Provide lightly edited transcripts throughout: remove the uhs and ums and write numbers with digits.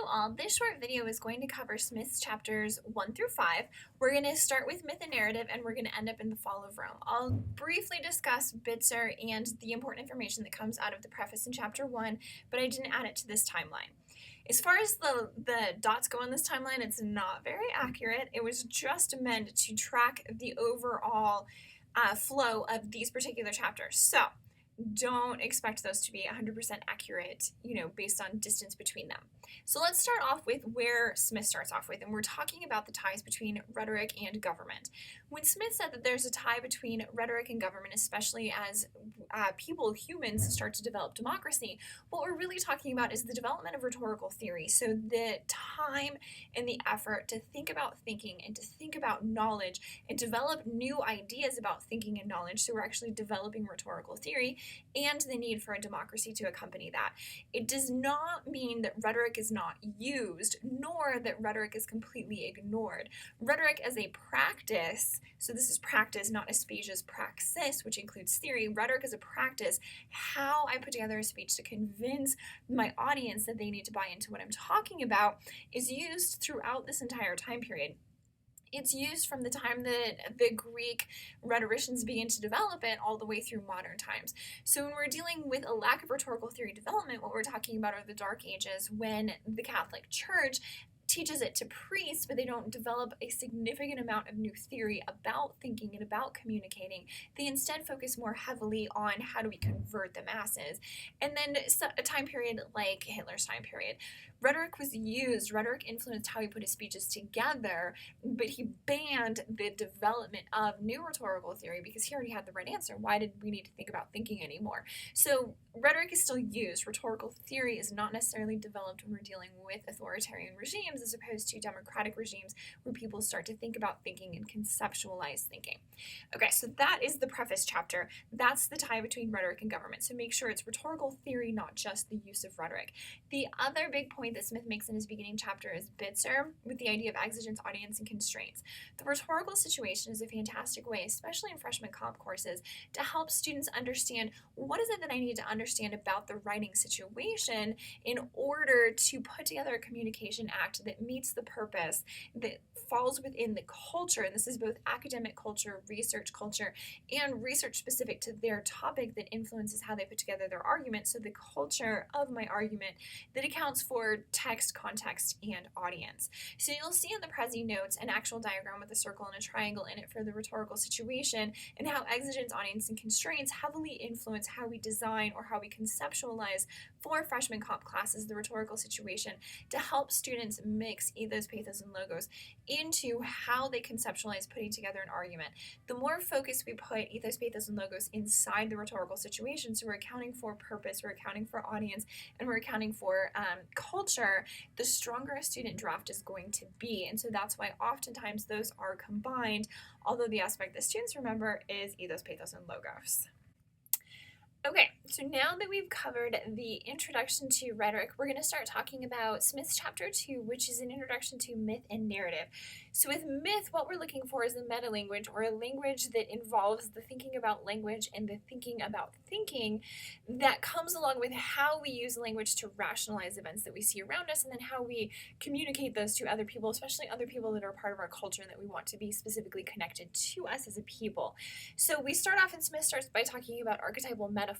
Hello all, this short video is going to cover Smith's chapters 1 through 5. We're going to start with myth and narrative and we're going to end up in the fall of Rome. I'll briefly discuss Bitzer and the important information that comes out of the preface in chapter 1, but I didn't add it to this timeline. As far as the dots go on this timeline, it's not very accurate. It was just meant to track the overall flow of these particular chapters. So don't expect those to be 100% accurate, based on distance between them. So let's start off with where Smith starts off with, and we're talking about the ties between rhetoric and government. When Smith said that there's a tie between rhetoric and government, especially as humans start to develop democracy, what we're really talking about is the development of rhetorical theory. So the time and the effort to think about thinking and to think about knowledge and develop new ideas about thinking and knowledge. So we're actually developing rhetorical theory and the need for a democracy to accompany that. It does not mean that rhetoric is not used, nor that rhetoric is completely ignored. Rhetoric as a practice, so this is practice, not Aspasia's praxis, which includes theory. Rhetoric as a practice, how I put together a speech to convince my audience that they need to buy into what I'm talking about, is used throughout this entire time period. It's used from the time that the Greek rhetoricians begin to develop it all the way through modern times. So when we're dealing with a lack of rhetorical theory development, what we're talking about are the Dark Ages, when the Catholic Church teaches it to priests, but they don't develop a significant amount of new theory about thinking and about communicating. They instead focus more heavily on how do we convert the masses. And then a time period like Hitler's time period, rhetoric was used, rhetoric influenced how he put his speeches together, but he banned the development of new rhetorical theory because he already had the right answer. Why did we need to think about thinking anymore? So rhetoric is still used. Rhetorical theory is not necessarily developed when we're dealing with authoritarian regimes as opposed to democratic regimes where people start to think about thinking and conceptualize thinking. Okay, so that is the preface chapter. That's the tie between rhetoric and government. So make sure it's rhetorical theory, not just the use of rhetoric. The other big point that Smith makes in his beginning chapter is Bitzer with the idea of exigence, audience, and constraints. The rhetorical situation is a fantastic way, especially in freshman comp courses, to help students understand what is it that I need to understand about the writing situation in order to put together a communication act that meets the purpose, that falls within the culture, and this is both academic culture, research culture, and research specific to their topic that influences how they put together their argument, so the culture of my argument that accounts for text, context, and audience. So you'll see in the Prezi notes an actual diagram with a circle and a triangle in it for the rhetorical situation and how exigence, audience, and constraints heavily influence how we design or how we conceptualize for freshman comp classes the rhetorical situation to help students mix ethos, pathos, and logos into how they conceptualize putting together an argument. The more focus we put ethos, pathos, and logos inside the rhetorical situation, so we're accounting for purpose, we're accounting for audience, and we're accounting for culture, the stronger a student draft is going to be. And so that's why oftentimes those are combined, although the aspect that students remember is ethos, pathos, and logos. Okay, so now that we've covered the introduction to rhetoric, we're going to start talking about Smith's chapter 2, which is an introduction to myth and narrative. So with myth, what we're looking for is a meta-language, or a language that involves the thinking about language and the thinking about thinking that comes along with how we use language to rationalize events that we see around us, and then how we communicate those to other people, especially other people that are part of our culture that we want to be specifically connected to us as a people. So we start off, and Smith starts by talking about archetypal metaphors.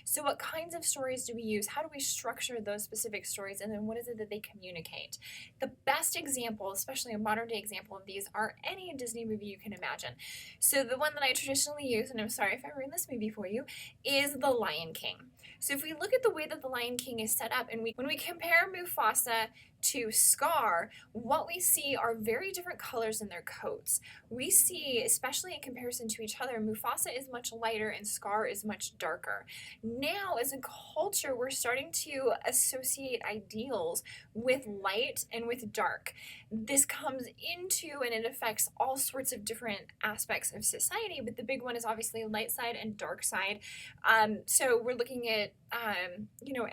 So what kinds of stories do we use? How do we structure those specific stories? And then what is it that they communicate? The best example, especially a modern day example of these, are any Disney movie you can imagine. So the one that I traditionally use, and I'm sorry if I ruined this movie for you, is The Lion King. So if we look at the way that The Lion King is set up, and when we compare Mufasa to Scar, what we see are very different colors in their coats. We see, especially in comparison to each other, Mufasa is much lighter and Scar is much darker. Now, as a culture, we're starting to associate ideals with light and with dark. This comes into and it affects all sorts of different aspects of society, but the big one is obviously light side and dark side. So we're looking at,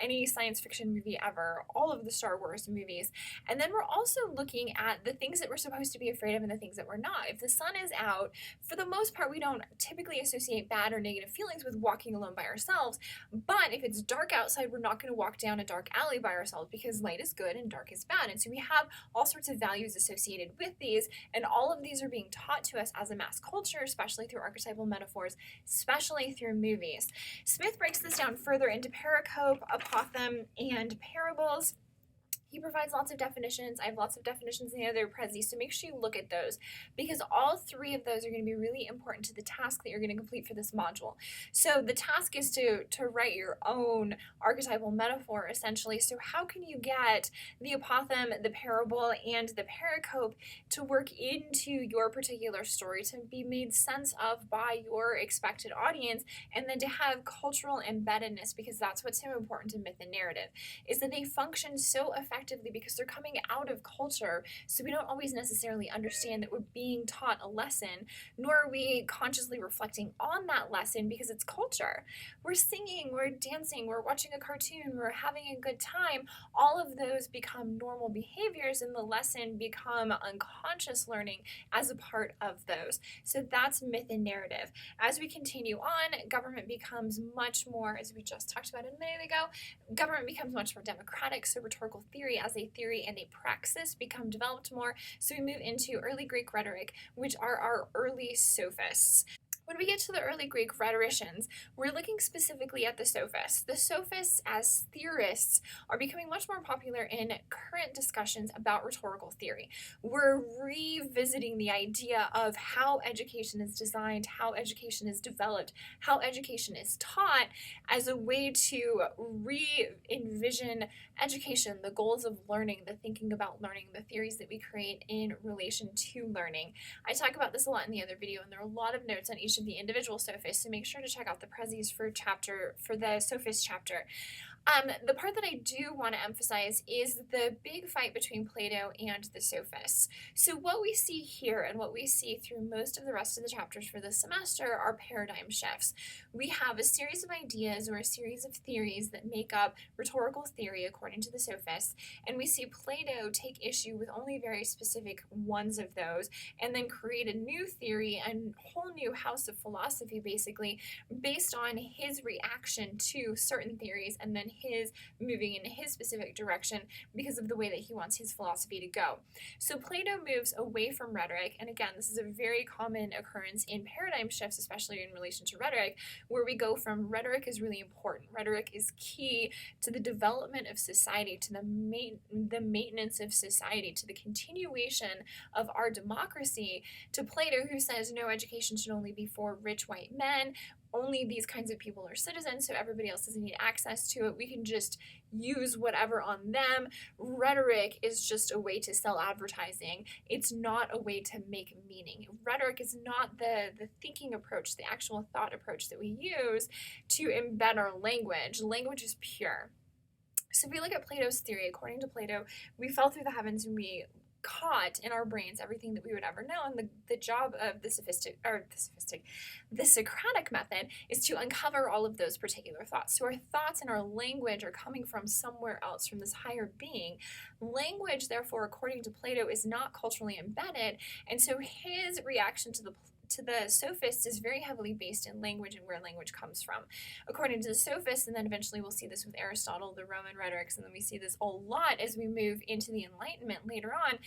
any science fiction movie ever, all of the Star Wars movies, movies. And then we're also looking at the things that we're supposed to be afraid of and the things that we're not. If the sun is out, for the most part, we don't typically associate bad or negative feelings with walking alone by ourselves. But if it's dark outside, we're not going to walk down a dark alley by ourselves because light is good and dark is bad. And so we have all sorts of values associated with these, and all of these are being taught to us as a mass culture, especially through archetypal metaphors, especially through movies. Smith breaks this down further into pericope, apothegm, and parables. He provides lots of definitions. I have lots of definitions in the other Prezi, so make sure you look at those, because all three of those are going to be really important to the task that you're going to complete for this module. So the task is to write your own archetypal metaphor, essentially. So how can you get the apothegm, the parable, and the pericope to work into your particular story, to be made sense of by your expected audience, and then to have cultural embeddedness, because that's what's so important in myth and narrative, is that they function so effectively because they're coming out of culture, so we don't always necessarily understand that we're being taught a lesson, nor are we consciously reflecting on that lesson because it's culture. We're singing, we're dancing, we're watching a cartoon, we're having a good time. All of those become normal behaviors, and the lesson become unconscious learning as a part of those. So that's myth and narrative. As we continue on, government becomes much more, as we just talked about a minute ago, government becomes much more democratic, so rhetorical theory as a theory and a praxis become developed more. So we move into early Greek rhetoric, which are our early sophists. When we get to the early Greek rhetoricians, we're looking specifically at the sophists. The sophists as theorists are becoming much more popular in current discussions about rhetorical theory. We're revisiting the idea of how education is designed, how education is developed, how education is taught as a way to re-envision education, the goals of learning, the thinking about learning, the theories that we create in relation to learning. I talk about this a lot in the other video, and there are a lot of notes on each of the individual sophists, so make sure to check out the Prezis for the sophist chapter. The part that I do want to emphasize is the big fight between Plato and the sophists. So what we see here and what we see through most of the rest of the chapters for this semester are paradigm shifts. We have a series of ideas or a series of theories that make up rhetorical theory according to the sophists, and we see Plato take issue with only very specific ones of those, and then create a new theory and whole new house of philosophy, basically, based on his reaction to certain theories and then his moving in his specific direction because of the way that he wants his philosophy to go. So Plato moves away from rhetoric, and again, this is a very common occurrence in paradigm shifts, especially in relation to rhetoric, where we go from rhetoric is really important. Rhetoric is key to the development of society, to the maintenance of society, to the continuation of our democracy, to Plato, who says no, education should only be for rich white men. Only these kinds of people are citizens, so everybody else doesn't need access to it. We can just use whatever on them. Rhetoric is just a way to sell advertising. It's not a way to make meaning. Rhetoric is not the thinking approach, the actual thought approach that we use to embed our language. Language is pure. So if we look at Plato's theory, according to Plato, we fell through the heavens and we caught in our brains everything that we would ever know, and the job of the Socratic method is to uncover all of those particular thoughts. So our thoughts and our language are coming from somewhere else, from this higher being. Language, therefore, according to Plato, is not culturally embedded, and so his reaction to the sophists is very heavily based in language and where language comes from. According to the sophists, and then eventually we'll see this with Aristotle, the Roman rhetorics, and then we see this a lot as we move into the Enlightenment later on,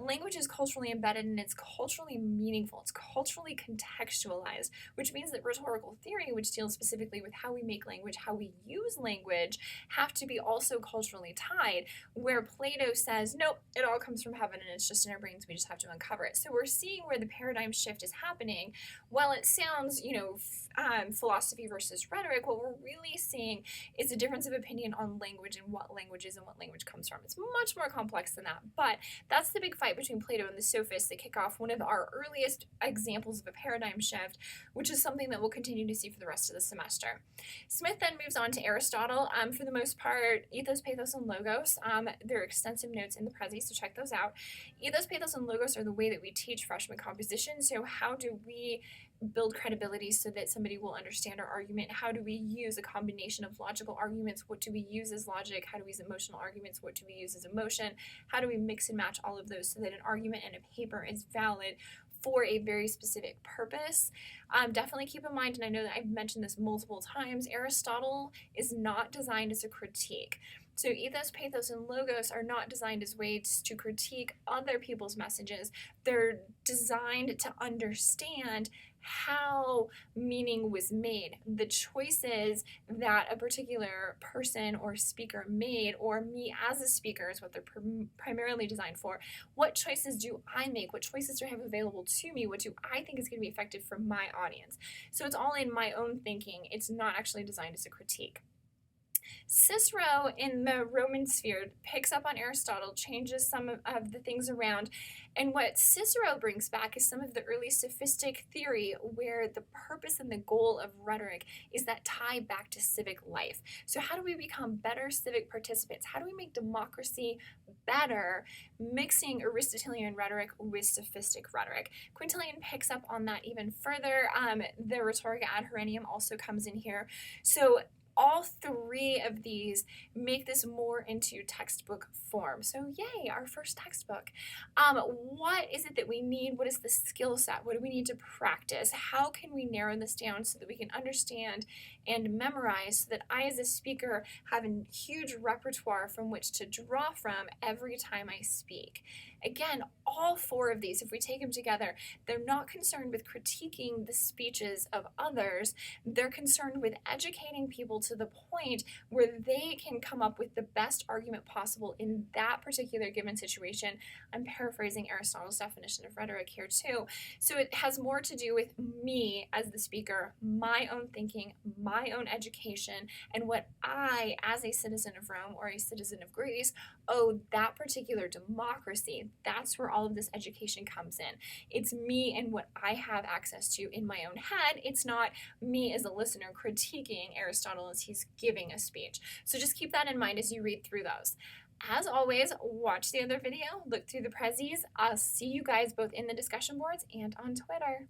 language is culturally embedded and it's culturally meaningful, it's culturally contextualized, which means that rhetorical theory, which deals specifically with how we make language, how we use language, have to be also culturally tied, where Plato says, nope, it all comes from heaven and it's just in our brains, we just have to uncover it. So we're seeing where the paradigm shift is happening. While it sounds, philosophy versus rhetoric, what we're really seeing is a difference of opinion on language and what language is and what language comes from. It's much more complex than that, but that's the big fight between Plato and the sophists that kick off one of our earliest examples of a paradigm shift, which is something that we'll continue to see for the rest of the semester. Smith then moves on to Aristotle. For the most part, ethos, pathos, and logos. There are extensive notes in the Prezi, so check those out. Ethos, pathos, and logos are the way that we teach freshman composition. So how do we build credibility so that somebody will understand our argument? How do we use a combination of logical arguments? What do we use as logic? How do we use emotional arguments? What do we use as emotion? How do we mix and match all of those so that an argument and a paper is valid for a very specific purpose? Definitely keep in mind, and I know that I've mentioned this multiple times, Aristotle is not designed as a critique. So ethos, pathos, and logos are not designed as ways to critique other people's messages. They're designed to understand how meaning was made, the choices that a particular person or speaker made, or me as a speaker is what they're primarily designed for. What choices do I make? What choices do I have available to me? What do I think is going to be effective for my audience? So it's all in my own thinking. It's not actually designed as a critique. Cicero in the Roman sphere picks up on Aristotle, changes some of the things around, and what Cicero brings back is some of the early sophistic theory where the purpose and the goal of rhetoric is that tie back to civic life. So how do we become better civic participants? How do we make democracy better, mixing Aristotelian rhetoric with sophistic rhetoric? Quintilian picks up on that even further. The Rhetorica ad Herennium also comes in here. So all three of these make this more into textbook form. So yay, our first textbook. What is it that we need? What is the skill set? What do we need to practice? How can we narrow this down so that we can understand and memorize so that I as a speaker have a huge repertoire from which to draw from every time I speak? Again, all four of these, if we take them together, they're not concerned with critiquing the speeches of others. They're concerned with educating people to the point where they can come up with the best argument possible in that particular given situation. I'm paraphrasing Aristotle's definition of rhetoric here too. So it has more to do with me as the speaker, my own thinking, my own education, and what I, as a citizen of Rome or a citizen of Greece, owe that particular democracy. That's where all of this education comes in. It's me and what I have access to in my own head. It's not me as a listener critiquing Aristotle as he's giving a speech. So just keep that in mind as you read through those. As always, watch the other video, look through the prezzies. I'll see you guys both in the discussion boards and on Twitter.